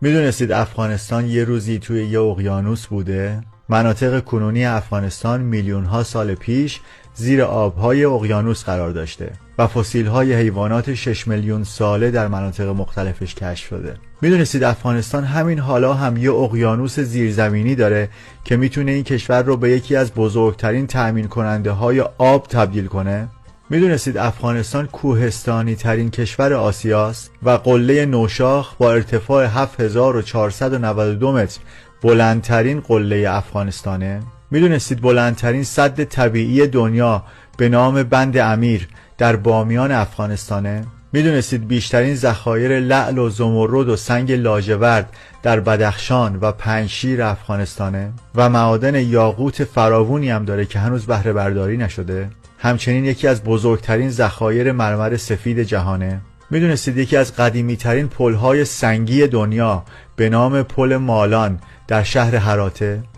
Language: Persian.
میدونستید افغانستان یه روزی توی یه اقیانوس بوده؟ مناطق کنونی افغانستان میلیون‌ها سال پیش زیر آب‌های اقیانوس قرار داشته و فسیل‌های حیوانات 6 میلیون ساله در مناطق مختلفش کشف شده. میدونستید افغانستان همین حالا هم یه اقیانوس زیرزمینی داره که میتونه این کشور رو به یکی از بزرگترین تأمین کننده های آب تبدیل کنه؟ میدونستید افغانستان کوهستانی ترین کشور آسیاست و قله نوشاخ با ارتفاع 7492 متر بلندترین قله افغانستانه؟ میدونستید بلندترین سد طبیعی دنیا به نام بند امیر در بامیان افغانستانه؟ میدونستید بیشترین ذخایر لعل و زمرد و سنگ لاجورد در بدخشان و پنجشیر افغانستانه و معادن یاقوت فراوونی هم داره که هنوز بهره برداری نشده؟ همچنین یکی از بزرگترین ذخایر مرمر سفید جهانه. میدونستید یکی از قدیمی ترین پل‌های سنگی دنیا به نام پل مالان در شهر هراته؟